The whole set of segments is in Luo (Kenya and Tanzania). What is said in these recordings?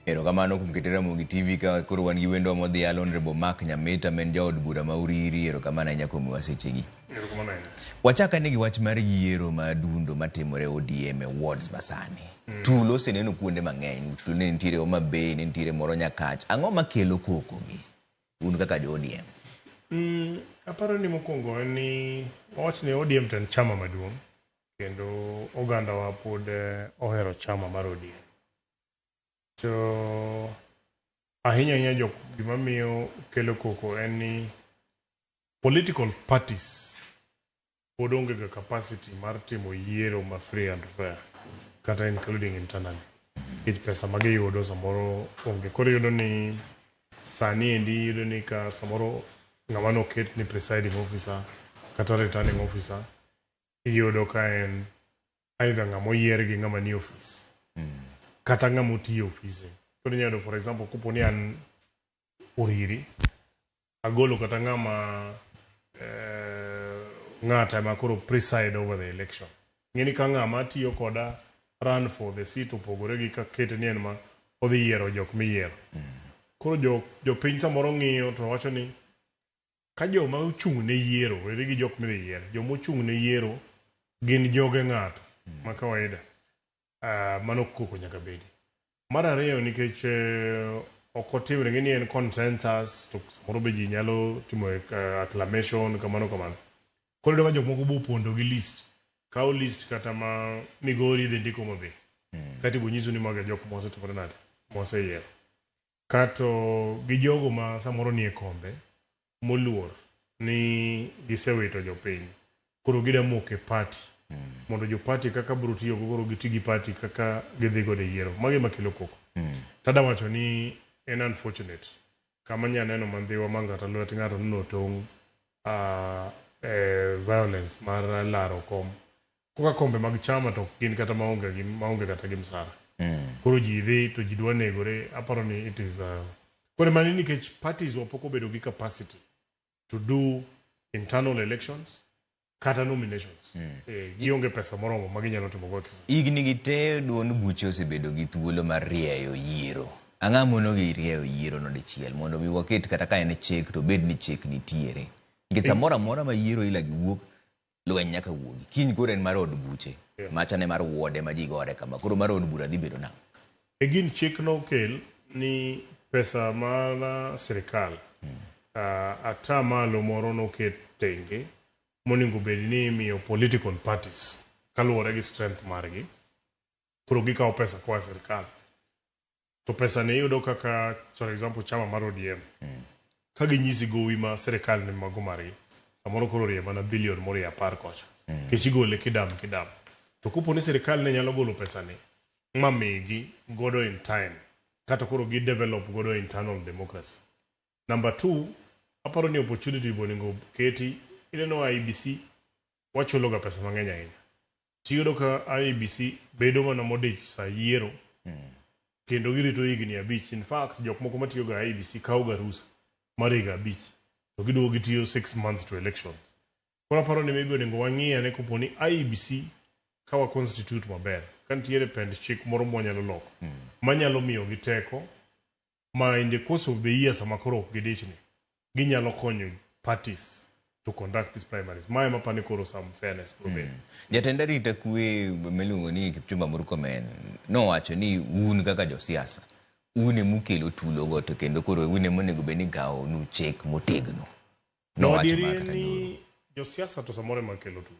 Erokamano kuom ketera Mugi TV ka koro wan gi wendo modhi Honorable Mark Nyamita men jaod bura ma Uriri. Erokamano ahinya kuom wasechegi. Erokamano ahinya. Wachaka ne gi wach mar yiero madundo matimore ODM wards masani. Tulo oseneno kuonde mang'eny. Tulo ne nitiere Homa Bay, ne nitiere moro Nyakach. Ang'o makelo koko gi un kaka jo ODM? Aparo ni mokwongo en ni wawach ni ODM en chama maduong' kendo oganda wa pod ohero chama mar ODM. To ahinya jok gima miyo kelo koko en ni political parties pod onge ga capacity mar timo yiero ma free and fair kata including internally. Kich pesa magiyudo samoro onge. Koro yudo ni sani endi yudo ni ka samoro ng'ama noket ni presiding officer kata returning officer iyudo ka en either ng'ama oyier gi ng'ama ni office kata ng'ama otiyo office. Koro inyalo for example kupo ni an Uriri agolo kata ng'ama ng'ata ma koro preside over the election. Ng'eni ka ng'ama tiyo koda run for the seat opogore gi ka kete ni en ma odhi yiero jok miyiero. Koro jo piny samoro ng'iyo to wacho ni ka joma ochung' ne yiero, were gi jok midhi yiero, joma ochung' ne yiero gin joge ng'ato ma kawaida. Mano koko nyaka bedi. Mar ariyo nikech ok otimre ng'eni en consensus to samoro be ji nyalo timo acclamation kamano. Koro yudo ka jok moko bopondo gi list. Kao list kata ma Migori dhi ndiko mabe. Kati bonyiso ni maga jok mosetimore nade, moseyiero. Kato gi jogo ma samoro nie kombe moluor ni gisewito jopiny. Koro gida moke party. Mondo jo party kaka biro tiyo koro giti gi party kaka gidhi gode yiero. Magi makelo koko. Tada wacho ni en unfortunate. Kama nya neno mandhiwa mangata lwet ng'ato no tong' violence mar laro kom. Koka kombe mag chama to gin kata maonge kata gi msara. Koro ji dhi to ji dwa negore. Aparo ni it is kore mani nikech parties wapoko bedo gi capacity to do internal elections kata nominations. Gionge pesa moromo maginyalo timo go kisa. Igni gi te duond buche osebedo gi thuolo mar rieyo yiero. Ang'a mono gi rieyo yiero no dichiel mondo mi waket kata ka en chek to bed ni chek nitiere. Nikech samoro amora ma yiero ila gi wuok lweny nyaka wuogi. Kiny koro en mar od buche. Machane mar wode ma ji gore kama. Koro mar od bura dhi bedo nang'. Gin chik no kel ni pesa mana sirikal. Ata malo moro no ket tenge moningo bedi ni miyo political parties kaluwore gi strength margi. Koro gikawo pesa kwa sirikal. To pesa ne yudo kaka for example chama mar ODM. Ka ginyisi gowi ma sirikal ni mago margi. Samoro koro rie mana bilion moro ya 10 kocha. Kechigole kidam. To kupo ni sirikal ne nyalo golo pesa ni mamigi godo in time. Kata koro gi develop godo internal democracy. Number 2, aparo ni opportunity boningo keti ineno IBC wachulo ga pesa mang'eny ahinya. Tiyudo ka IBC bedo mana modich sa yiero. Kendo girito higni 5. In fact, jok moko matiyo ga IBC kawo ga rusa mar higa 5. To giduogo gitiyo 6 months to elections. Koro aparo ni maybe onego wang'iya ne kopo ni IBC kawa constitute maber. Kantiere pend chik moro mwanyalo loko. Manyalo miyo gi teko ma in the course of the year sama koro ok gidichni. Ginyalo konyo parties to conduct these primaries. Mae mapani koro some fairness problem. Jatenda rita kwe miluongo ni Kipchumba Murkomen nowacho ni un kaka jo siasa une mukelo tulo go to kendo koro une monego beni gawo nu chek motegno. Nowacho ni jo siasa to samore makelo tulo.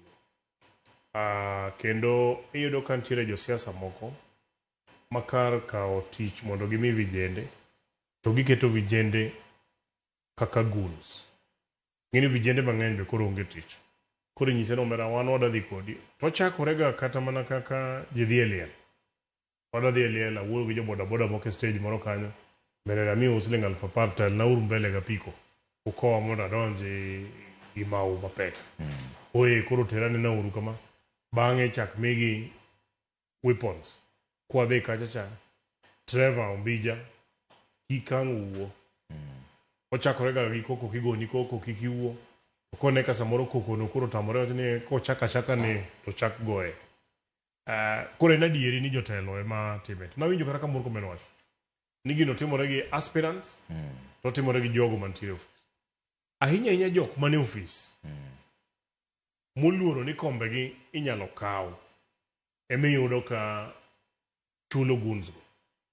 Kendo iyudo ka nitiere jo siasa moko makar kawo tich mondo gimi vijende to giketo vijende kaka goons. Ngini vijende mang'eny be koro onge tich. Koro nyise no mera wan wada dhi kodi. To chakorega kata mana kaka jidhi eliel. Wada dhi eliel awuoyo gi jo boda moke stage moro kanyo. Mbele na miyo usiling 1000 tel na uru mbele ga piko. Ukowa moda donji imau mapek. Oye koro terane na uru kama. Bang'e chak migi weapons. Kwa dhi kachacha. Trevor Ombija. Kikang uwo. Ochakorega gi koko kigoni koko kikiuo. Kone ka samoro koko no kuro tamore ni ko chaka ni to chak goe. Kore na dieri ni jotelo ema timet. Na winjo kata ka Murkomen wacho ni gino timore gi aspirants to timore gi jogo mantiere office. Ahinya jok mane office moluoro ni kombe gi inyalo kaw emiyudo ka chulo guns go.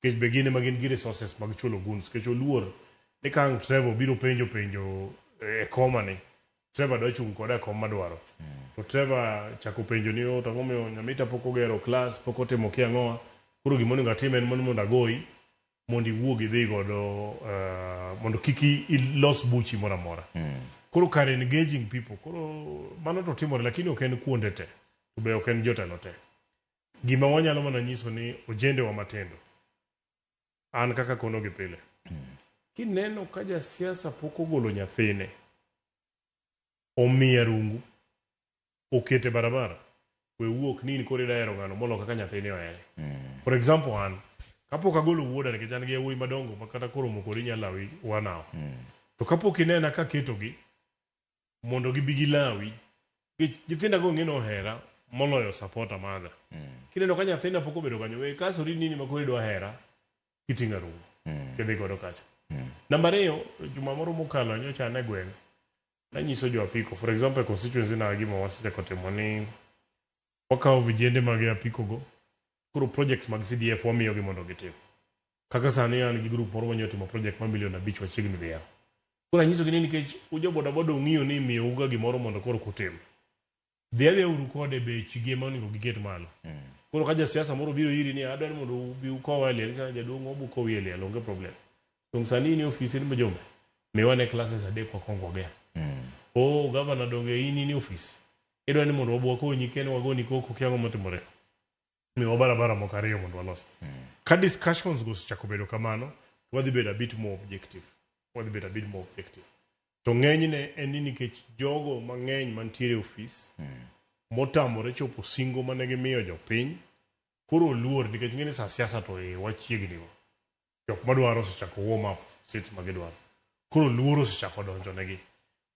Kech begine magin gi resources mag chulo guns. Kech oluor ni kang Trevor biro penjo e koma ni. Trevor do chung koda koma dwaro. To Trevor chako penjo ni o tango miyo Nyamita pok ogero class, pok otimo kia ngoa. Kuro gimono ngatimen mondo agoi mondo iwuog idhi godo mondo kiki ilos buchi mora mora. Kuro kare engaging people. Kuro mano to timore lakini ok en kuonde te. To be ok en jotelo te. Gima wanyalo mana nyiso ni ojende wa matendo. An kaka kono gi pile. Kineno ka ja siasa pok ogolo nyathine, omiya rungu, okete barabara, we wuok nini kore daero ngano molo kaka nyathine ohere. For example, an kapok agolo wuoda nikech an gi yawuoyi madongo makata koro mokori nyalawi wanao. To kapok inena ka ketogi mondo gibi gilawi, nyithinda go ng'eno hera moloyo supporter maga. Kineno ka nyathina pok obedo kanyo, we kasori nini makore dwa hera, kitinga rungu. Kedhi godo kacha. Namba 2, juma moro mokalo nyocha ne gweng. Nanyiso jo apiko, for example, constituency na gima wasechako timo ni wakawo vijende mag apiko go. Kuro projects mag CDF wamiyo gi mondo gitim. Kaka sani an gi group moro manyo timo project ma milion 5 wachiegni dhi yawo. Kuro nyiso gi ni nikech ujo boda boda ung'iyo ni miyo uga gimoro mondo koro kutim. Dhiadhi uru kode be chige ma onego giket malo. Kuro ka ja siasa moro biro iri ni adwa ni mondo ubi ukowa liel, sana jaduong' obu kowi liel, onge problem. Tung sani ni ofisi ni mjombe. Miwane classes adek kwa kongo gea. Oh, governor donge ini ni office. Idwa ni mondo wabuwa konyi kene wagoni koko kiango motimore. Mi wabarabara mokariyo mondo walos. Ka discussions go chako bedo kamano, wadhi bedo a bit more objective. To ng'enyne en ni nikech jogo mang'eny mantiere office motamore chopo singo mane gimiyo jopiny, koro luor nikech ng'eni sa siasa to wachiegni go. Jok madwaro sechako warm up seats magidwaro. Koro luoro sechako donjo negi.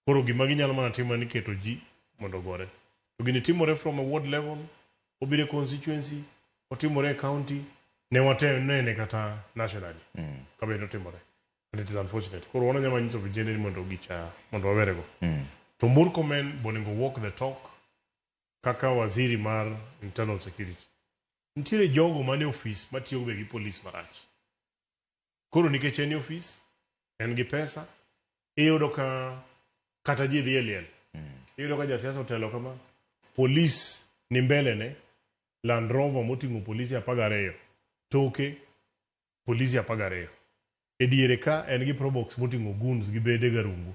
Koro gima ginyalo mana timo ni keto ji mondo gore. To gini timore from a ward level, obire constituency, otimore county, ne nene kata nationally. Kabe no timore. And it is unfortunate. Koro wana nyama nyiso vijende ni mondo gicha, mondo wawerego. To Murkomen boningo walk the talk kaka waziri mar internal security. Ntiere jogo mane office matiyo be gi police marach. Koro nikech en office, en gi pesa, iyudo ka kata ji dhi liel. Iyudo ka jasiasa otelo kama, police ni mbele ne, Land Rover moting'o polisi 12, toke polisi 12. E diere ka en gi probox moting'o guns gi bede garungu.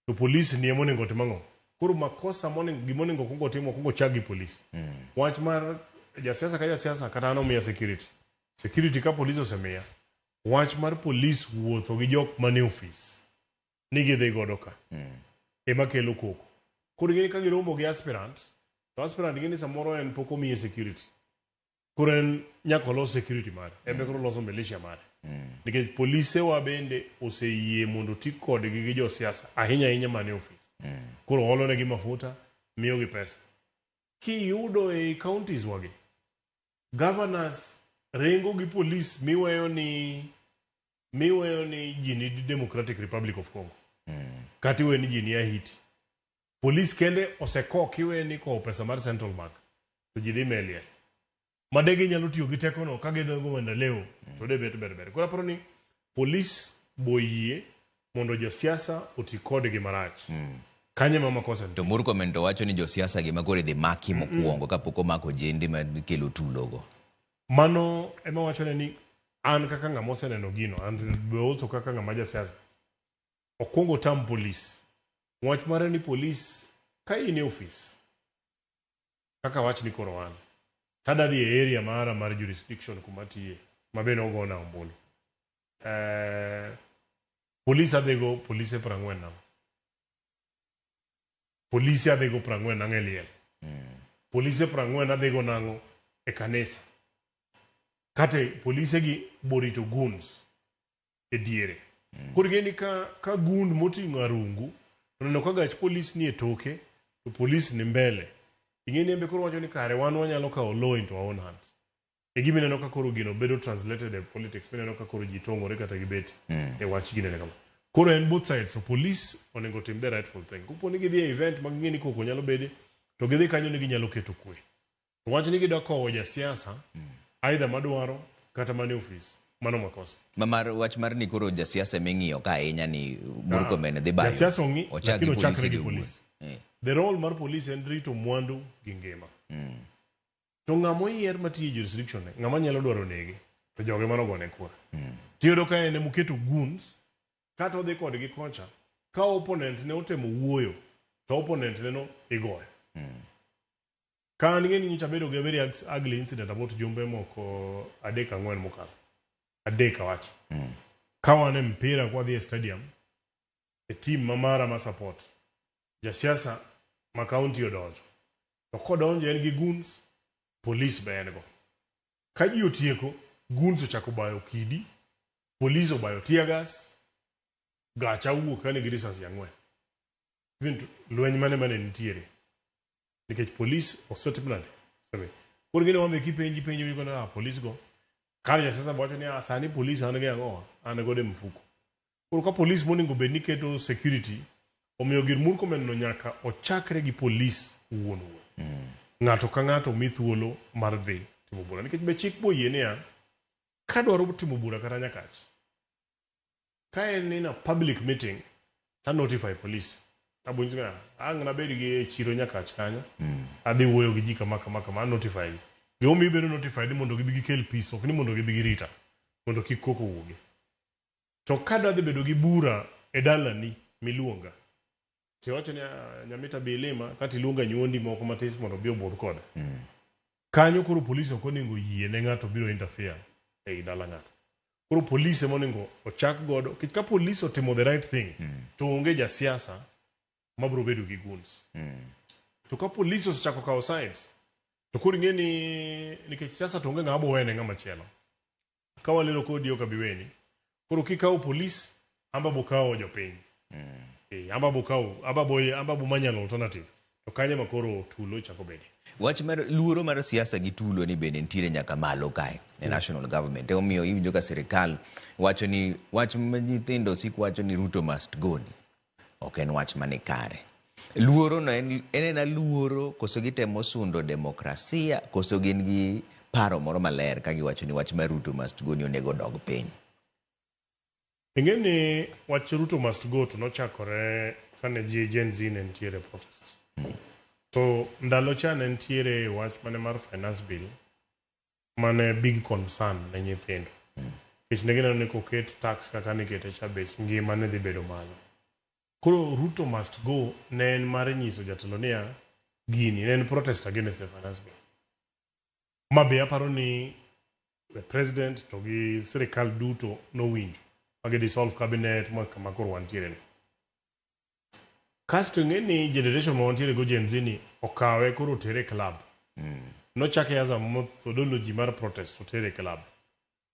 To polisi ni emonego timang'o. Koro makosa gimonego kungo timo kungo chagi polisi. Wach mar jasiasa ka jasiasa kata ano miya security. Security ka polisi osemiya. Wach mar police wuotho gi jok mane office nigi dhi godo ka ema kelo koko. Koro gini ka giromo gi aspirant, to aspirant gini samoro en poko miye security. Koro en nyaka los security mare, ebe koro loso militia mare. Nikech polise wa bende oseyie mondo ti kodgi gi jo siasa ahinya mane office. Koro holo negi mafuta, miyo gi pesa. Kiyudo e counties wagi, governors rengo gi police miweyo ni jini Democratic Republic of Congo. Kati we ni jini ya Haiti. Police kende oseko kiwe ni ko pesa mar Central Bank. To jidhi melie. Madege nyalo tiyo gi tekono ka gidongo wenda leo. To de bet ber. Kora paro ni police boyie mondo jo siasa oti kode gi marach. Kanye mama kosa. To Murkomen to wacho ni jo siasa gima kore dhi maki mokuongo kapok omako jende ma kelo tulogo. Mano ema wacho ni an kaka ng'ama oseneno gino, and also kaka ng'ama ja siasa. Okwongo tam police. Wach mare ni police ka in office. Kaka wach ni koro an. Tada dhi e area mara mar jurisdiction kumatie. Mabene ogona ombulu. Police adhigo police 40 nam. Police adhigo 40 nang' e liel. Police 40 adhigo nang'o e kanisa. Kate police gi borito guns e diere. Koro gini ka gund moting'o arungu, neno ka gach police ni e toke, to police ni mbele. Ing'eni embe koro wacho ni kare wan wanyalo kawo law into our own hands. e gimi neno ka koro gino bedo translated e politics mineno ka koro ji tong'ore kata gibet e wach ginene kama koro en both sides so police onego tim the rightful thing kupo ni gidhi e event mag ng'eni koko nyalo bede to gidhi kanyo ni ginyalo keto kwe to wach ni gidwa kowo jasiasa either madwaro kata mane ofis mano makosa wach mar ni koro jasiasa ming'iyo ka ahinya ni Murkomen dhi bayo jasiasa ong'i lakini ochakre gi police the role mar police en rito mwandu gi ngima to ng'amo yier matiyo jurisdiction ne ng'ama nyalo dwaro nege to joge manogone kwa tiyudo ka ene muketo goons kata odhi kodgi kocha ka opponent ne otemo wuoyo to opponent ne no igoyo ka an ng'eni nyicha bedo gi very ugly incident about jumbe moko 3-4 mokalo adek awach ka wan e mpira kwa dhi e stadium e team mamara ma support jasiasa ma county odonjo to kodonjo en gi goons police be en go ka ji otieko goons ochako bayo kidi police obayo tear gas gacha wuok kane gi risasi 4 lweny mane nitiere nikech police osetipnade sabe por gine wambe kipenji penjo wiko na police go kar jasiasa bote ni sani police an ge ang'owa an gode mfuko por ka police moningo bed ni keto security omiyo gir Murkomen no nyaka ochakre gi police wuon ng'ato ka ng'ato mi thuolo mar dhi timo bura nikech be chik boyie niya ka dwaro timo bura kata nyakach ka en in a public meeting ta notify police abunjga ang na bed gi chiro nyakach kanyo adhi wuoyo gi ji kama notify gomi bedo notified mondo gibi gikel peace ok ni mondo gibi girita mondo kik koko wuogi to kada dhi bedo gi bura e dalani miluonga tiwacho ni Nyamita bilima kati luonga nyuondi moko matis mondo bi obudh kode kanyo koro polisi ok onego yie ne ng'ato biro interfere e dala ng'ato koro polisi monego ochak godo kich ka polisi otimo the right thing to onge jasiasa mabro bedo gi goons to ka polisi osechako kawo sides to koro ng'eni nikech siasa to onge ng'ama wene ng'ama chielo ka walero kodi ok abiweni koro kikawo polisi amba bokawo jopiny amba bo manyalo alternative to kanye makoro tulo chako bede wach mar luoro mar siasa gi tulo ni bende nitiere nyaka malo kae e national government omiyo iwinjo ka sirikal wacho ni wach ma nyithindo sik wacho ni Ruto must go ni ok en wach mane kare luoro no en luoro koso gitemo sundo demokrasia koso gin gi paro moro maler ka giwacho ni wach mar Ruto must go ni onego dog piny ingeni wach Ruto must go to nochakore kane Gen Z ne ntiere protest to ndalo cha ne ntiere wach mane mar finance bill mane big concern ne nyithindo kech ne gineno ni koket tax kaka nikete cha bech ngima ne dhi bedo malo koro Ruto must go ne en mar nyiso jatelo niya gini ne en protest against the finance bill mabe aparo ni the president to gi sirikal duto no winjo agi dissolve cabinet kama koro wantiere ni kasto ng'eni generation ma wantiere go Gen Z ni okawe koro tere club nochake as a methodology mar protest to tere club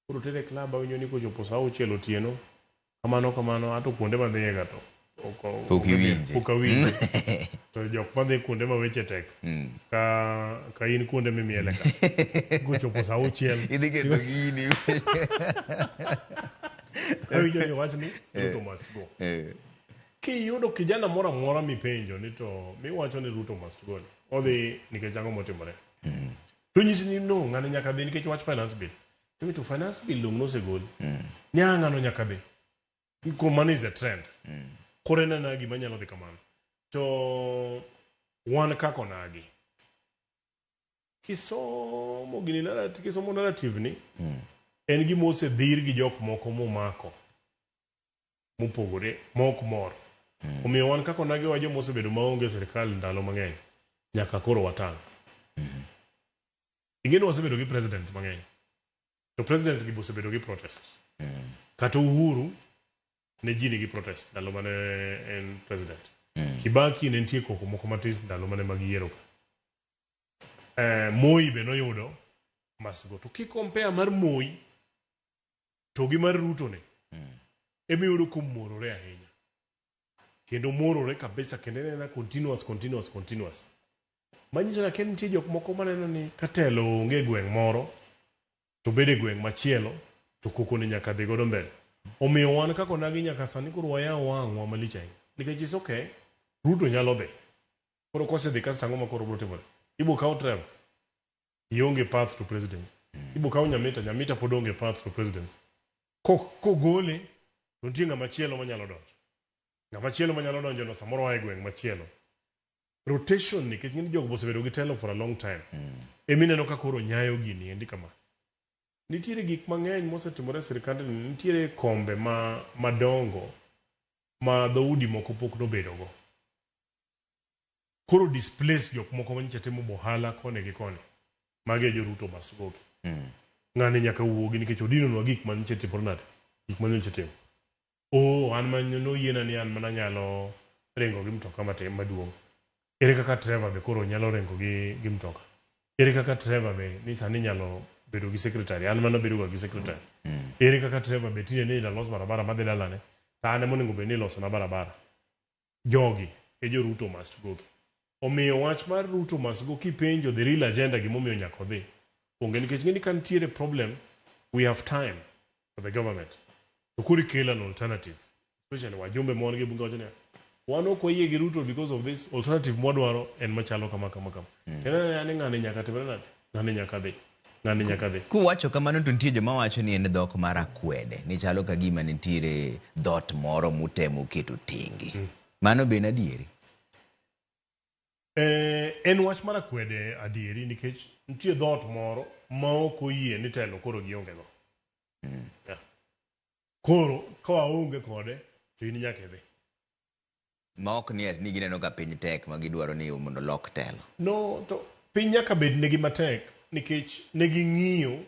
koro tere club awinjo ni kochopo saa 6 otieno kamano ato kuonde madhiega to ukawinjo to jok madhi kuonde ma weche tek ka in kuonde mimiele ka kochopo saa 6 idhi ketho gini awinjo ni wach ni Ruto must go kiyudo kijana mora mora mipenjo ni to miwacho ni Ruto must go odhi nikech ang'o motimore to nyisi ni no ng'ano nyaka dhi nikech wach finance bill to finance bill dong nosegol ng'ano nyaka dhi kuom is a trend kore na gima nyalo dhi kamano to wan kako nagi kisomo narrative ni en gima osedhir gi jok moko momako mopogore mok mor omiyo wan kako nagi wa joma osebedo maonge sirikal ndalo mang'eny nyaka koro watang ingeno wasebedo gi president mang'eny to presidents gi osebedo gi protest kata Uhuru ne ji nigi protest ndalo mane en president Kibaki ne nitie koko moko matis ndalo mane mag yiero Moi be noyudo must go to kikompea mar Moi to gi mar Ruto ne emiyudo kumorore ahinya kendo morore kabisa kendo en continuous manyiso na ken nitie jok moko maneno ni katelo onge gweng' moro to bede gweng machielo to koko ni nyaka dhi godo mbele. Omiyo wan kako nagi nyaka sani koro wayaw wang'wa malich ahinya. Nikech is okay, Ruto nyalo dhi. Koro kose dhi kasto ang'o ma koro biro timore. Ibo kawo Trevor, ionge path to presidency. Ibo kawo Nyamita pod onge path to presidency. Kogole, to nitie ng'ama chielo manyalo donjo. Ng'ama chielo manyalo donjo no samoro wae gweng machielo. Rotation nikech ng'eny jogo osebedo gi telo for a long time. Emineno ka koro nyayo gini endi kama. Nitiere gik mang'eny mosetimore sirikande, nitiere kombe madongo ma dhoudi moko pok nobedogo. Koro displace jok moko manyicha timo bohala kone gi kone. Mage jo Ruto Masugoki. Ng'ani nyaka wuogi nikech odino nwa gik manyicha timore nade. Gik manyicha timo. An manyo yiena ni an mana nyalo rengo gi mtoka maduong'. Ere kaka Trevor be koro nyalo rengo gi mtoka. Ere kaka Trevor be ni sani nyalo bedo gi secretary. An mana bedo gi secretary. Ere kaka Trevor be tine ni los barabara madhi dalane. Ta ane monego be ni loso na barabara. Jogi e jo Ruto must go. Omiyo wach mar Ruto must go kipenjo the real agenda gimomiyo nyaka odhi. Onge nikech ng'eni kan tiere problem, we have time for the government. To kuri kill an alternative. Especially wajumbe mon gi bunge wachone. Wan ok oyie gi Ruto because of this alternative mwadwaro en machalo kama. Kena yani ng'ani nyaka timre nade? Ng'ani nyaka dhi. Kuwacho kamano to nitie joma wacho ni en dhok mar akwede. Ni chalo ka gima nitiere dhot moro mutemo keto tingi. Mano be adieri. En wach mar akwede adieri nikech nitie dhot moro ma ok oyie ni telo koro gionge go. Koro ka waonge kode to in nyaka dhi. Ma ok ni gineno ka piny tek ma gidwaro ni mondo lok telo. No, to piny nyaka bed negi matek nikech negi ng'iyo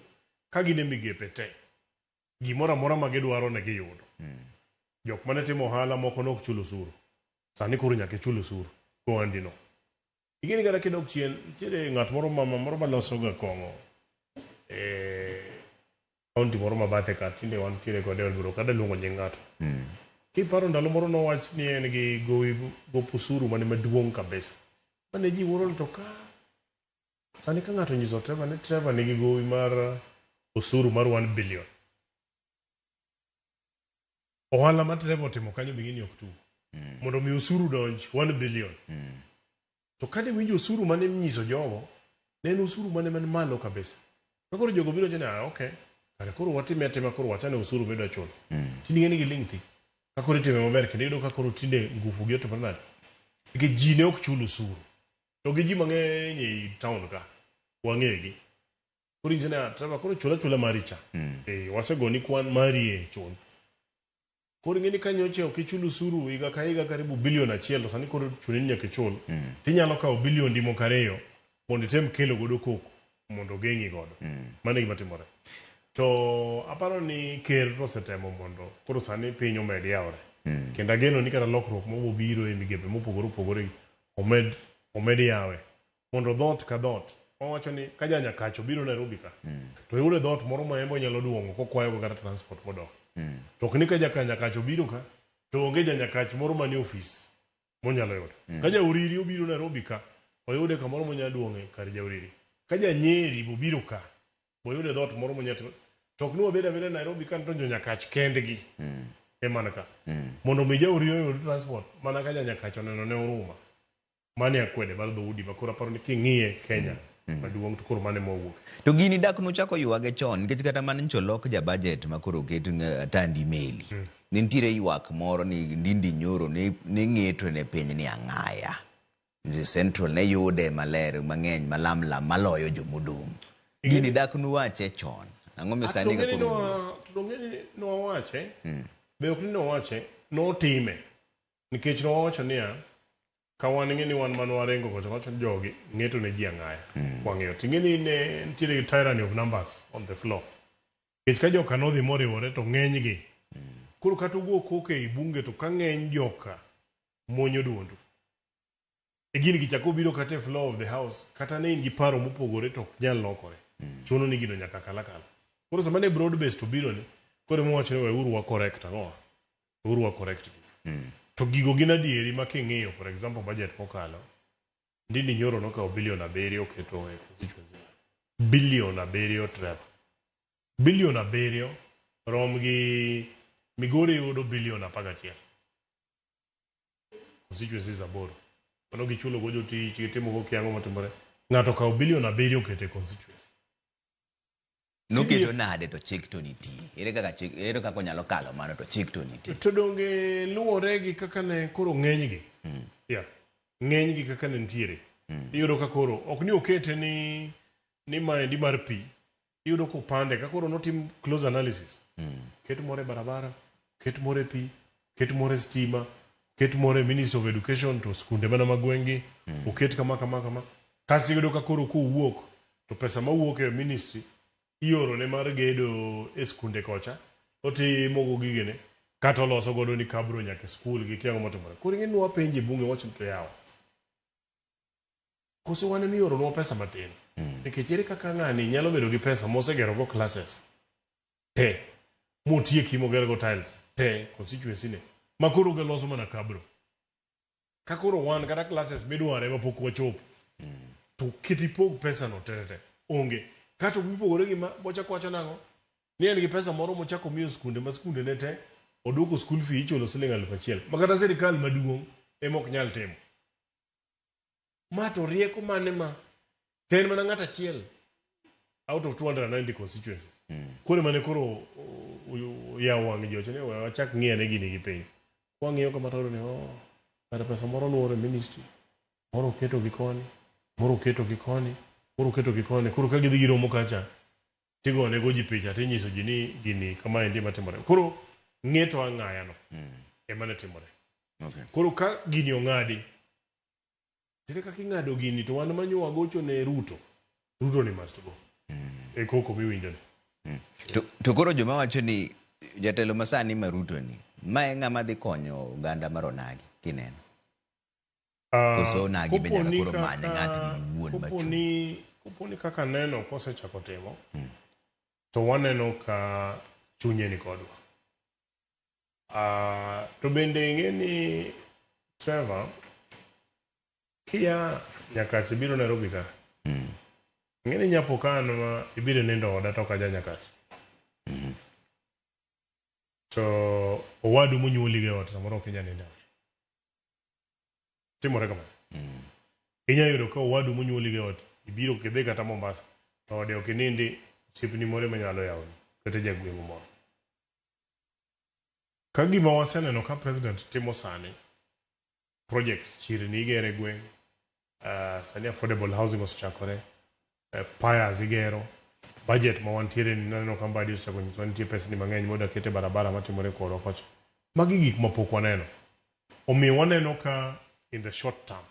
ka gin e migepe te. Gimoro amora ma gidwaro ne giyudo. Jok mane timo ohala moko nok chulo osuru. Sani koro nyaka chulo osuru. Kowandino. Igeni kata kidok chien, nitiere ng'at moro mama moro maloso ga kong'o. Kaunti moro mabathe ka tinde wan tiere kode od bura kada luongo nying ng'ato. Kiparo ndalo moro nowach ni en gi gowi gop osuru mane maduong' kabisa. Mane ji wuoro to ka sani ka ng'ato nyiso Trevor nigi gowi mar osuru mar 1 billion. Ohala ma Trevor timo kanyo bingini ok tu. Mondo mi osuru donj 1 billion. To kade winjo osuru mane nyiso jogo, ne en osuru mane man malo kabisa. To koro jogo biro jena, okay. Kare koro watime koro wachane osuru bedo chulo. Tindi ng'eni gi lingthi. Ka koro itime maber kendo iyudo ka koro tinde ngufu gi otimore nade. Nikech ji ne ok chulo osuru. To gi ji mang'eny ei town ka. Wang'egi. Koro injina Trevor koro chula mari cha. Wasegoni kwan mari e chul. Koro ng'eni ka nyoche ok ichulo osuru higa ka higa karibu bilion 1 to sani koro chuni ni nyaka ichul. Tinyalo kawo bilion di moko 2 mondo item kelo godo koko mondo geng'i godo. Mano e gima timore. To aparo ni ker osetemo mondo koro sani piny omed yawre. Kendo ageno ni kata lokruok mobiro e migepe mopogore omed yawe. Mondo dhot ka dhot. Owacho ni ka Nyakacho biro Nairobi ka. To yude dhot moro ma embo nyalo duongo kokwayo kata transport modok. To ok ni ka Nyakacho biro ka to onge Nyakach moro manie ofis monyalo yudo. Ka Uriri obiro Nairobi ka oyude kamoro monyalo duonge kar Uriri. Ka Nyeri biro ka oyude dhot moro monyalo to ok ni wabeda Nairobi ka to Nyakach kendgi emana ka mondo mi Uriri oyud transport mana ka Nyakacho neno ne uruma. Mane akwede mar dhoudi makoro aparo ni king'iye Kenya maduong' to koro mane mowuok. To gini dak nochako ywage chon nikech kata mana ncholok ja budget makoro oket tandi meli. Nitiere ywak moro ni Ndindi Nyoro ne ng'eto ne piny ni ang'aya. Central ne yude maler mang'eny malamlam maloyo jomodong'. Gini dak nuwache chon. Ang'o misani ka koro ng'eni nowache. Be ok ni nowache, notime. Nikech nowacho niya ka wan ng'eni wan manwarengo kocha jogi ng'eto ne ji ang'aya. Wang'eyo. Ting'eni ne nitiere tyranny of numbers on the floor. Nikech ka joka nodhi moriwore to ng'enygi. Koro kata owuok koko ei bunge to ka ng'eny joka monyo duondu. E gini gichako biro kata e floor of the house kata ne in gi paro mopogore to ok nyal lokore. Chuno ni gino nyaka kala. Koro sama ne broad based to biro ni koro mowacho ni uru wa correct ang'o. Uru wa correct. To gigo gin adieri ma king'iyo for example budget mokalo Ndindi Nyoro nokawo bilion 7 oketo e constituency. Bilion 7 Trevor. Bilion abiriyo rom gi Migori yudo bilion 11. Constituencies aboro. Mano gichulo go jotich, gitimo go kiango matimore. Ng'ato kawo bilion 7 okete constituency. Noketo nade to chik to nitie. Ere kaka nyalo kalo mano to chik to nitie. To donge luwore gi kaka ne koro ng'enygi. Ng'enygi kaka ne nitiere. Iyudo ka koro ok ni okete ni maendi mar pi. Iyudo ko pande ka koro notim close analysis. Ket more barabara, ket more pi, ket more stima, ket more Minister of Education to skunde mana magwengi, oket kama. Kasi iyudo ka koro kuwuok to pesa mawuok e ministry ioro ne mar gedo e skunde kocha, otimo go gigene, kata oloso godo ni kabro nyaka skul gi kiango matimore. Koro ing'e nwa penje bunge wacho to yawo. Koso wane mioro nwa pesa matin. Nikech ere kaka ng'ani nyalo bedo gi pesa mosegero go classes te motieki mogero go tiles te constituency ne makoro geloso mana kabro. Ka koro wan kata classes midware mapok wachopo to kitipog pesa no tete onge. Kato bipogore gi bochako wacho nang'o ni en gi pesa moro mochako miyo skunde ma skunde ne te oduoko school fee ichulo siling 1,000 makata sirikal maduong' emok nyal timo. Ma to rieko mane ma ten mana ng'at achiel out of 290 constituencies. Kore mane koro yawo wang' ji ochene wachak ng'iyane gini gi piny. Wang'iyo kama toro ni kata pesa moro luore ministry, moro keto gi koni, moro keto gi koni, moro keto gi koni. Koro ka gidhi giromo kacha tigone go ji picha tinyiso ji ni gini kama endi matimore. Koro ng'eto ang'aya no ema ne timore. Koro ka gini ong'adi tere kaka ing'ado gini to wan manyo wagocho ne Ruto ni must go. E koko miwinjo ni. To koro joma wacho ni jatelo masani ma Ruto ni ma e ng'ama dhi konyo oganda mar Onagi kineno. Koso Onagi be nyaka koro manye ng'atgi wuon machuo. Koponi kaka neno kosechako timo to waneno ka chunye ni kodwa. To bende ing'e ni Trevor kia Nyakachi biro Nairobi ka. Ing'e ni nyapo kano ma ibiro nindo oda to kaja Nyakachi. To owadu monyuoli ge ot samoro ok inya nindo. Timore kamano. Inya yudo ka owadu monyuoli ge ot ibiro kidhi kata Mombasa to ode ok inindi sipni more manyalo yawo kata jagweng'o moro. Ka gima waseneno ka president timo sani projects chirni igere gweng', sani affordable housing osechakore, payas igero, budget ma wantiere ni naneno ka mbadi osechako nyiso nitie pesa ni mang'eny moda kete barabara matimore koro kocha. Magi gik mapok waneno. Omiyo waneno ka in the short term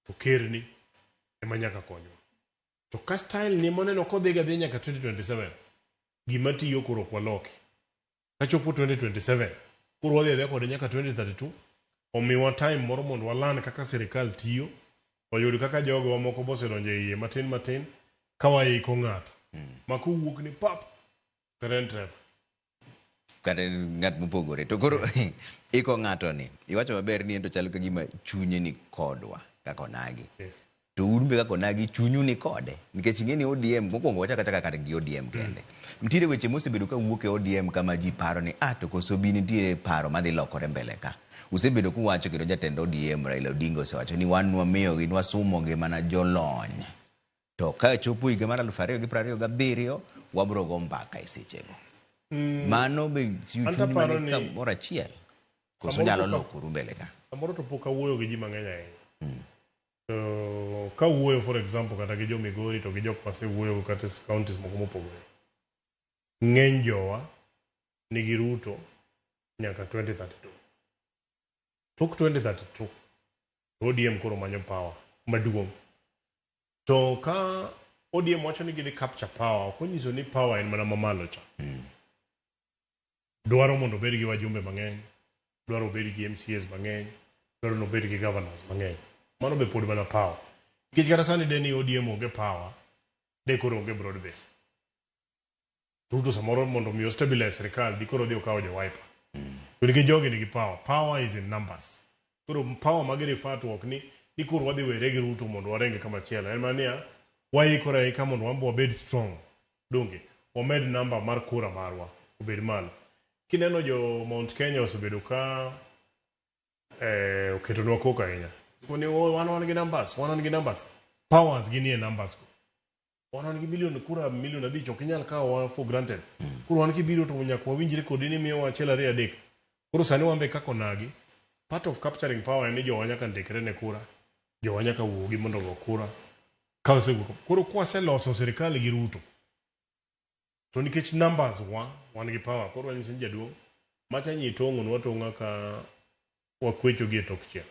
to kerni ema nyaka konyo. To ka style ni moneno kodhi gadhi nyaka 2027 gima tiyo koro kwa loki. Ka chopo 2027 koro wadhi adhi kode nyaka 2032. Omiwa time moro mondo walan kaka sirikal tiyo, oyud kaka jogo wamoko bosedonje iye matin ka waiko ng'ato. Ma kowuok ni pap kata ng'at mopogore. To koro iko ng'ato ni iwacho maber ni ento chalo ka gima chunye ni kodwa kaka Onagi. To un be kaka Onagi chunyu ni kode nikech ing'e ni ODM mokwongo wachaka kata gi ODM kende. Nitiere weche mosebedo ka wuok e ODM kama ji paro ni to koso bi nitie paro madhi lokore mbele ka. Usebedo kuwacho kendo jatend ODM Raila Odinga osewacho ni wan wamiyo gi wasumo gi mana jolony. To ka chopo higa mar 2027 wabro go mbaka e sechego. Mano be chunyu mani kamoro achiel. Koso nyalo lokuru mbele ka. Samoro to pok awuoyo gi ji mang'eny ahinya. To ka wuoyo for example kata gi jo Migori to gi jok masewuoyo kata counties moko mopogore. Ng'eny jowa nigi Ruto nyaka 2032. Tok 2032 ODM koro manyo power maduong'. To ka ODM wacho ni gidhi capture power, ok onyiso ni power en mana mamalo cha. Dwaro mondo bed gi wajumbe mang'eny, dwaro bed gi MCAs mang'eny, dwaro no bed gi governors mang'eny. Mano be pod mana power. Nikech kata sani de ni ODM onge power, de koro onge broad base. Ruto samoro mondo mi stabilize sirikal di koro dhi okawo jo wiper. To nikech jogi nigi power. Power is in numbers. Koro power magi refer to ok ni koro wadhi were gi Ruto mondo warenge kama chielo. En mania waikore ka mondo wambo wabed strong. Donge wamed namba mar kura marwa obed malo. Kineno jo Mount Kenya osebedo ka oketonwa koko ahinya. Koni wan gi numbers. Powers gi nie numbers ko. Wan gi milion 5 ok inyal kawo for granted. Koro wan kibiro to nyaka wawinjre kodi ni miyo achiel 2 3. Koro sani wambe kako nagi. Part of capturing power ni jo wanyaka ndikre ne kura. Jo wanyaka wuogi mondo go kura. Koro kwaseloso sirikal gi Ruto. To nikech numbers wan gi power. Koro wanyisi jaduong' macha nyi tong'o watong'a ka wakwecho gi tok chia.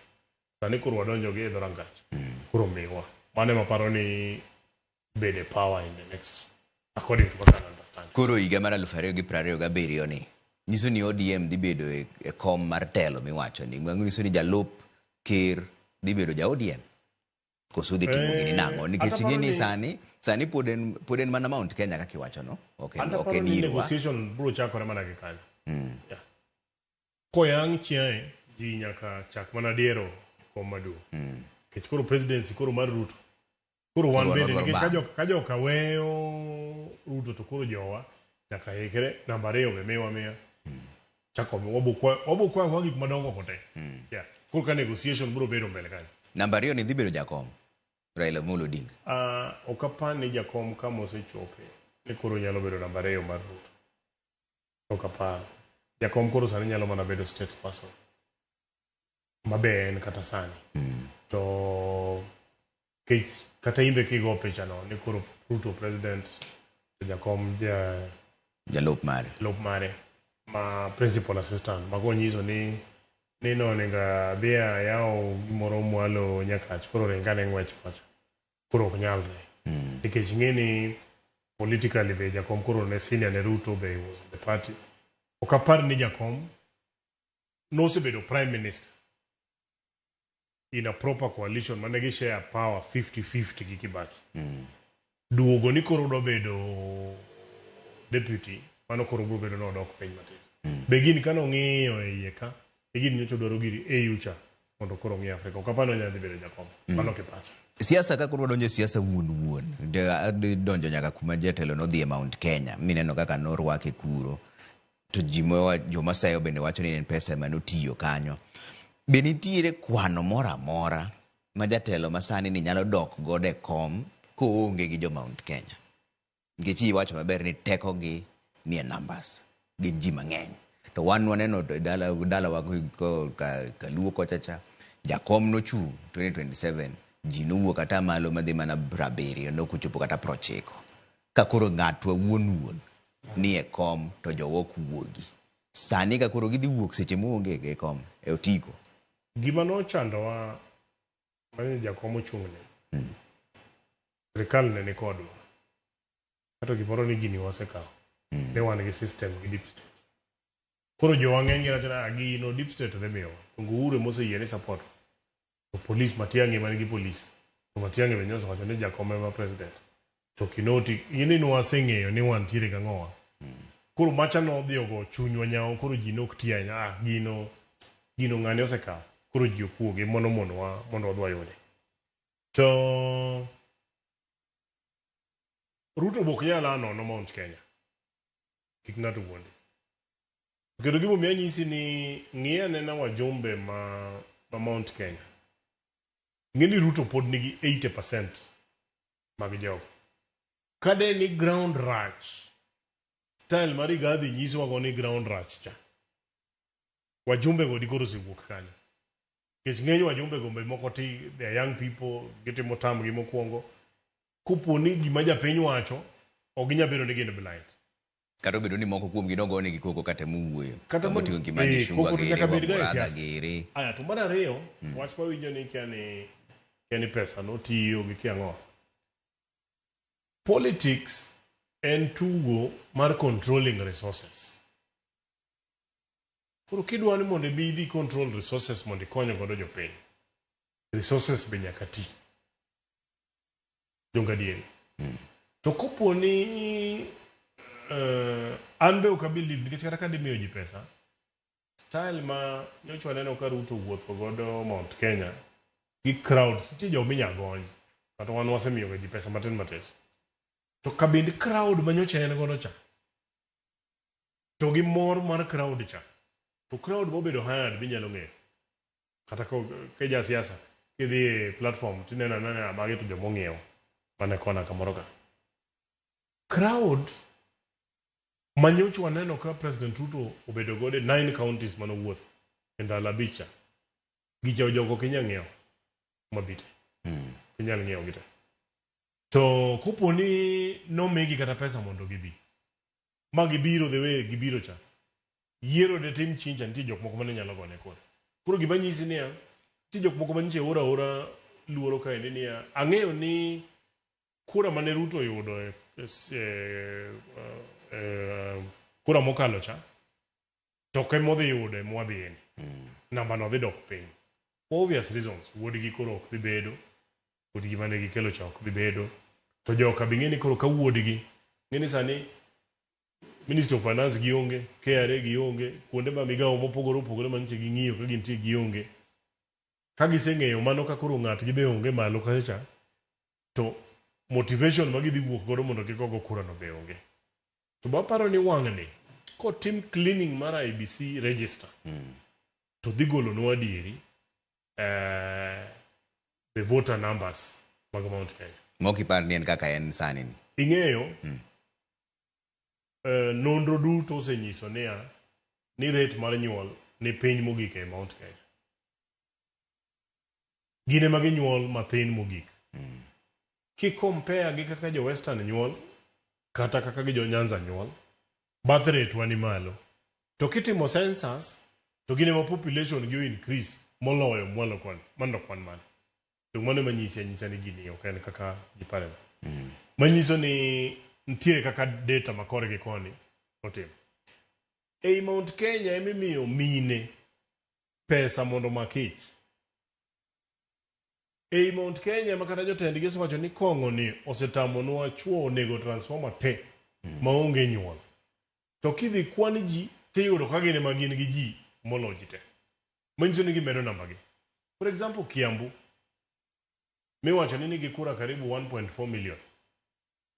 Sani koro wadonjo gi dhorangach. Koro miwa. Mane maparo ni bede power in the next according to what I understand. Koro higa mar 2027 ni nyiso ni ODM dhi bedo e kom mar telo miwacho ni nyiso ni jalup ker dhi bedo ja ODM koso dhi timo gini nang'o nikech ng'eni sani pod en mana Mount Kenya kaka iwacho no ok en irwa negotiation bro chakore mana gi kanyo. Koyang' chiae ji nyaka chak mana diero kom maduong'. Kech koro presidency koro mar Ruto koro wan bende nikech ka joka weyo Ruto to koro jowa nyaka hikre namba 2 be miya chako wabukwa gik madongo kote. Koro ka negotiation bro bedo mbele kanyo. Namba 2 ni dhi bedo jakom Raila Amolo Odinga. Okapani ni jakom kama osechope ni koro nyalo bedo namba 2 mar Ruto. Okapani jakom koro sani nyalo mana bedo state person mabe en kata sani. To kata imbe kigo picha no ni koro Ruto president jakom jalup mare ma principal assistant mago nyiso ni no nenga bia yao gimoro mwalo nyakach koro rengane ngwech kocha koro ok nyalre nikech ng'eni politically be jakom koro ne senior ne Ruto be was the party okapar ni jakom no sebedo prime minister in a proper coalition manegi share power 50-50 gi Kibaki. Duogo ni koro do bedo deputy mano koro bro bedo no dok piny matis. Begini kano ng'iyo e iye ka begini nyocho dwaro giri cha mondo koro ng'i Afrika okapano nyadhi bedo jakom mano kipacha. Siasa ka koro donjo siasa wuon donjo nyaka kuma jatelo no dhi e Mount Kenya mineno kaka norwake kuro to joma sayo bende wacho ni en pesa manotiyo kanyo. Be nitiere kwano mora mora ma jatelo masani ni nyalo dok gode e kom koonge gi jo Mount Kenya. Nikech iwacho maber ni teko gi ni e numbers gin ji mang'eny. To wan waneno dala wako ka luo kochacha jakom no chung 2027 ji nuwo kata malo madhi mana 70 no kuchopo kata 90. Ka koro ng'atwa wuon ni e kom to jowok wuogi. Sani ka koro gidhi wuok seche muonge e kom e otiko. Gima no chandowa mani jakom ochung'ne. Sirikal ne ni kodwa. Kato gimoro ni gini wasekawo. Ne wan gi system gi deep state. Koro jo wang'eny gina gino deep state dhe miyo. Ngure mose yie ni support. To police Matiang'i mani gi police. To Matiang'i be nyoso wacho ni jakom ema president. To Kinoti yini nwaseng'eyo ni wantiere gang'owa. Koro macha no dhi ogo chunywa nyao koro ji nok tiya gino ng'ani osekawo. Koro ji okuoge mondo wadwa yude. To Ruto bok nyala nono Mount Kenya. Kik ng'ato wuonde. Kendo gimo miya nyisi ni ng'iya nena wajumbe ma Mount Kenya. Ng'eni Ruto pod nigi 80% mag jogo. Kade ni ground ratch. Style mari gadhi nyisi wago ni ground ratch cha. Wajumbe go dikoro siwuok kanyo. Kech ng'enyo wajumbe go moko ti they are young people gitimo tam gi mokwongo. Kupo ni gima japiny wacho oginya bedo ni gin blind. Kata bedo ni moko kuom gino gone gi koko kata muwuoyo. Kata motiyo ngimani shungwa gere. Aya to mana riyo wach pa winjo ni kiani pesa no tiyo gi kiang'o. Politics en tugo mar controlling resources. Koro kidwa ni mondo bi dhi control resources mondo ikonyo godo jopiny. Resources be nyaka ti. Jongadieri. To kopo ni an be ok believe nikech kata ka dimiyo ji pesa style ma nyocho aneno ka Ruto wuotho godo Mount Kenya gi crowds ti jo minya gony kata wan wasemiyo ji pesa matin matin to kabind crowd manyocha en godo cha to gi mor mar crowd cha to crowd bobedo hired binyalo ng'eyo kata ke ja siasa kidhi platform tinena nana magi to jomo ng'iewo mane kona kamoro ka crowd manyocha waneno ka President Ruto obedo godo 9 counties manowuotho e ndalo bicha gi jogo kinya ng'iewo mabite kinyal ng'iewo gite to kuponi nomigi kata pesa mondo gibi ma gibiro the way gibiro cha yiero de tim chincha nitie jok moko mane nyalo gone kod koro gima nyisi niya nitie jok moko manyiche ora luoro kaendi niya ang'eyo ni kura mane Ruto yudo kura mokalo cha to ke modhi yude mwadhieni namba no dhi dok piny for obvious reasons wuodgi koro ok dhi bedo wuodgi mane gikelo cha ok dhi bedo to joka bing'eni koro ka wuodgi ng'eni sani Minister of Finance gionge, KRA gionge, kuonde ma migawo mopogore opogore manche ging'iyo ka gintie gionge. Ka giseng'eyo mano ka koro ng'at gibe onge malo kacha, to motivation ma gidhi wuok godo mondo gigogo kura no be onge. To baparo ni wang'ni, ko tim cleaning mar IBC register, to dhi golo no adieri, the voter numbers mag Mount Kenya. Mokipar ni en kaka en sani ni. Ing'eyo, nonro duto osenyiso ni rate mar nyuol ni piny mogik e Mount Kenya. Gine magi nyuol mathin mogik. Ki compare gi kaka jo Western nyuol, kata kaka gi jo Nyanza nyuol, birth rate wani malo. To kitimo census, to gine ma population gi increase moloyo mwalo kwan, mando kwan man. To mwane manyisi ni gini ok en kaka gipare. Manyiso ni ntiere kaka data makore gi koni otim. Ei Mount Kenya emimiyo mine pesa mondo makich. Ei Mount Kenya makata jotendgi osewacho ni kong'o ni osetamonwa chuo onego transformer te maonge nyuol. To kidhi kwan ji tiyudo ka gine magin gi ji moloji te. Manyiso ni gimedo namba gi. For example, Kiambu miwacho ni nigi kura karibu 1.4 million.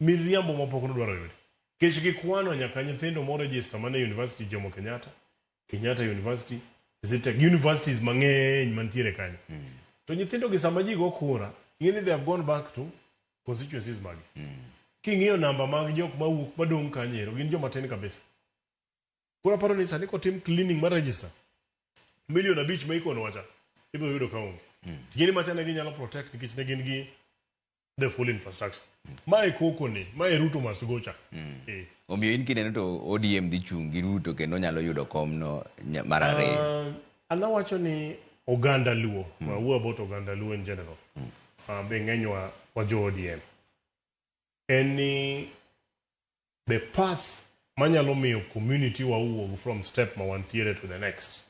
Miriambo mapoko dwaro yudi. Kech gikwano nyaka nyithindo mo register mane University Jomo Kenyatta, Kenyatta University, Zitec universities mang'eny mantiere kanyo. To nyithindo gi sama ji go kura, ing'eni they have gone back to constituencies magi. King'iyo namba mag jok mawuok madong' kanyero, gin joma tin kabisa. Kura paro ni sani ko tim cleaning mar register. Milion 5 ma ikono wacha, ibiro yudo kaonge. Tigeni machane gi nyalo protect nikech ne gin gi the full infrastructure. Mae koko ni, mae Ruto must go cha. Omiyo in kineno to ODM dhi chung' gi Ruto kendo nyalo yudo kom no mar ariyo. Anawacho ni Oganda Luo, who about Oganda Luo in general, be ng'enywa wa jo ODM. Any the path manyalo miyo community wa uwo from step ma wantiere to the next.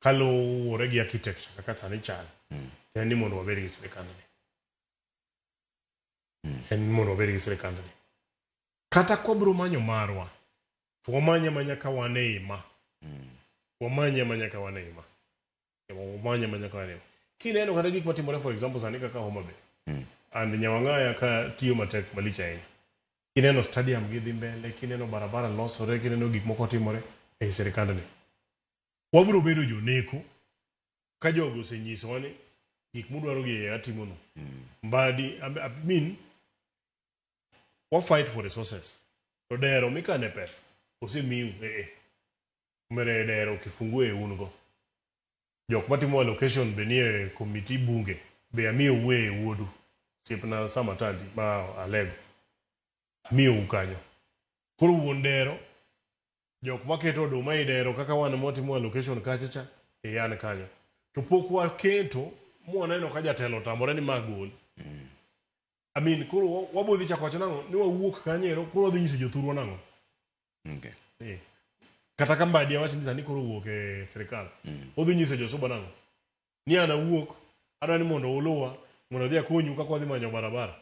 Kaluwore gi architecture kaka sani chal. En ni mondo wabed gi sirikandni. En mondo wabed gi sirikandni. Kata kobro manyo marwa, to wamanya manyaka wane ima. Wamanya manyaka wane ima. Wamanya manyaka wane ima. Kineno kata gik matimore for example sani kaka Homa Bay. And Nyawang'aya ka tiyo matek malich ahinya. Kineno stadium gi dhi mbele, kineno barabara losore, kineno gik moko timore e sirikandni. Wabro bedo joneko ka jogo osenyisowa ni gik mudwaro gi atimo no. Mbadi, I mean, we fight for resources. To dero mikane pesa, osemiu mere dero kifungue ungo. Jok matimo allocation be nie committee bunge, be amiyo we wuodu. Sipna sama tandi ma alego. Amiyo ukanyo. Koro wuon dero, jok maketo oduma i dero kaka wan motimo allocation kachacha, yan kanyo. To pok waketo mwaneno ka jatelo tamore ni magol. I mean, kuro wabodhi chako wacho nango ni wawuok kanyero kuro wadhi nyiso jothurwa nango. Okay. Kata ka Mbadi wacho ni sani kuro wuok e sirikal. Odhi nyiso josuba nango. Ni ana wuok, adwani mondo uluwa, mondo dhi akonyu kaka wadhi manyo barabara.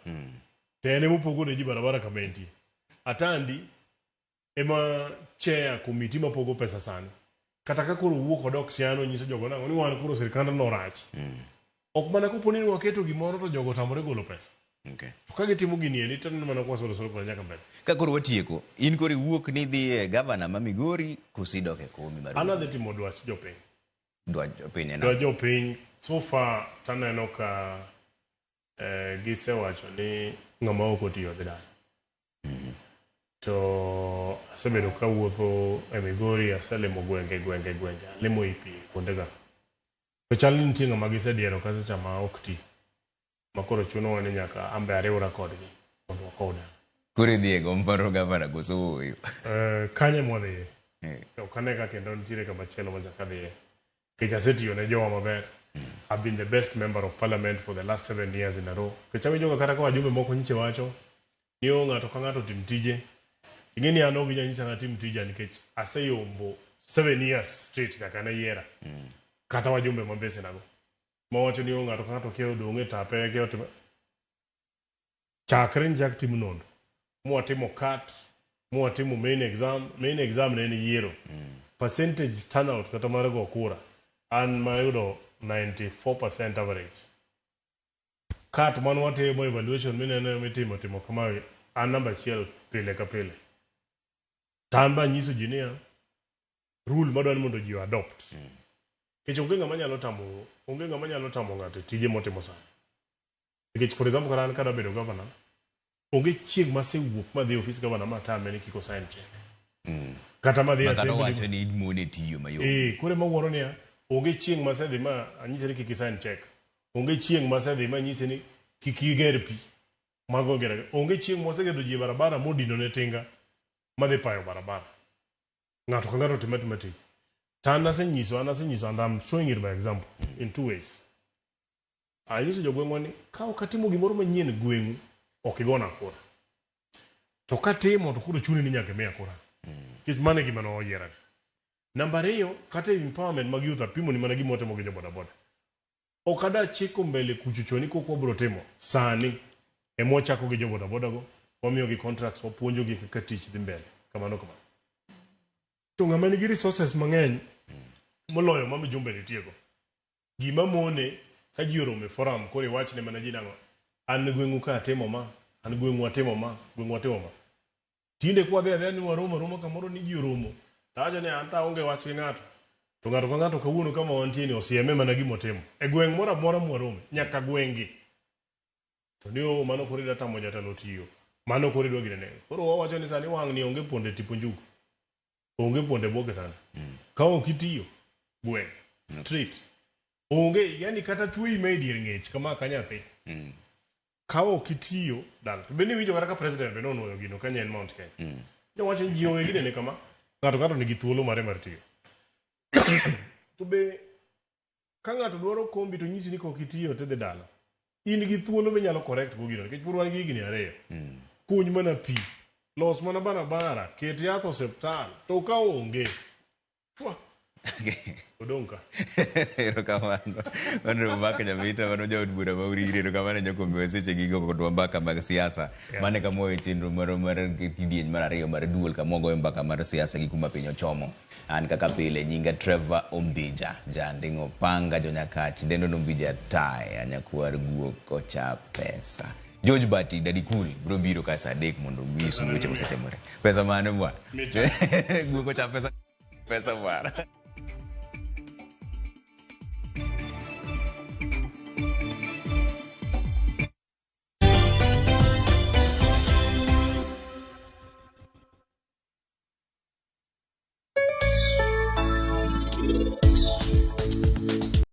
Tene mopogore ji barabara kama entie. Atandi ema chair committee mapogo pesa sani. Kata ka kuro wuok odok siano nyiso jogo nango ni wan kuro sirikanda no rach. Ok mana koponi ni waketo gimoro to jogo tamore golo pesa. Okay. Ka gitimo gini ni to mana kwa solo solo kwa nyaka mbele. Ka koro watieko, in koro iwuok ni dhi governor ma Migori kosidok e komi mar. Another timo dwach jopiny. Dwach jopiny na. Dwach jopiny so far taneno ka gisewacho ni ng'ama ok otiyo dhi dala. To asebedo ka wuotho e Migori, aselimo gwenge. Alimo ipi kuondega. To chal ni nitie ng'ama gisediero kata chama ok ti. Makoro chuno ni nyaka ambe ariwra kodgi mondo wakoda. Koro idhi e gombaro governor koso oyo. Kanye modhiye. To kaneka kendo nitiere kama chielo machaka dhiye. Kech asetiyo ne jowa maber. I've been the best member of parliament for the last 7 years in a row. Kech awinjo kata ka wajumbe moko nyiche wacho ni ng'ato ka ng'ato tim tije. Ingeni an ok nyanyisa na tim tija nikech aseyombo 7 years straight nyaka na yiera. Kata wajumbe mambese nago. Mawacho ni ng'ato ka ng'ato kiewo dong'e tape kiewo tim. Chakre njak tim nondo. Mwatimo cut, mwatimo main exam ne en yiero. Percentage turnout kata mar go kura. An mayudo 94% average. Cut man watimo evaluation mineno mitimo kama an namba achiel pile ka pile. Tamba nyiso ji niya rule madwani mondo ji adopt. Kech onge ng'ama nyalo tamo ng'ato tije motimo sani. Nikech for example karan kada bedo governor, onge chieng' masewuok madhi office governor ma tame ni kiko sign check. Kata madhi assembly. Makano wacho ni idmone tiyo mayom. Kore mawuoro niya onge chieng' masedhi ma anyise ni kiki sign check. Onge chieng' masedhi ma anyise ni kiki ger pi. Mago gera. Onge chieng' mosegedo ji barabara modino ne tinga madhi payo barabara. Ng'ato ka ng'ato timo tich. Anasenyiso and I'm showing it by example in 2 ways. Anyiso jogweng'wa ni ka ok atimo gimoro manyien gweng'u ok igona kura. To katimo to kuro chuni ni nyaka miya kura. Kech mane gima no oyiera. Namba 2, kata empowerment mag youth apimo ni mana gima otimo gi boda boda. Ok ada chiko mbele kuchuchoni koko bro timo. Sani emo chako gi boda boda go, wamiyo gi contracts, wapuonjo gi kaka tich dhi mbele. Kamano. To ng'ama nigi resources mang'eny moloyo ma mijumbe nitiego. Gima mone ka ji orome forum kore wachne mana ji nang'o. An gweng'u ka atimo ma, an gweng'u atimo ma. Tinde kwa dhe ni waromo kamoro ni ji oromo. Tawacho ni an ta onge wach gi ng'ato. To ng'ato ka ng'ato kawuono kama wantie ni osieme mana gimotimo. E gweng' moro amora mwarome nyaka gweng'i. To ni mano kore da tamo jatelo tiyo. Mano kore dwa gine. Koro wawacho ni sani wang' ni onge ponde tipo njugu. Onge ponde boke tana. Ka ok itiyo gweng' street. Onge yani kata tuo ime dier ng'ech kama kanyathi. Ka ok itiyo dala. To bende winjo kata ka president be nonuoyo gino kanya en Mount Kenya. Ne wacho ji onge gine kama ng'ato nigi thuolo mare mar tiyo. To be ka ng'ato dwaro kombi to nyisi ni kok itiyo te dala. In gi thuolo be nyalo correct go gino. Nikech purwan gi gini ariyo. Kuny mana pi. Los mana barabara, ket yath osiptal, to ka onge. Odonka. Erokamano. Mano mbaka Nyamita, mano jaod bura ma Uriri, erokamano nyakombe seche gigo kodwa mbaka mag siasa. Mane kamo e chenro mar kidieny mar ariyo mar duol kamogo mbaka mar siasa gi kuma piny ochomo. An kaka pile nyinga Trevor Ombija, jandingo panga jonyakach, dendo nombija tae, anyakuar guok ocha pesa. George Bati, Daddy Cool, bro biro ka saa 3 mondo wisu weche mosetemore. Pesa mane bwana? Guok ocha pesa bwana.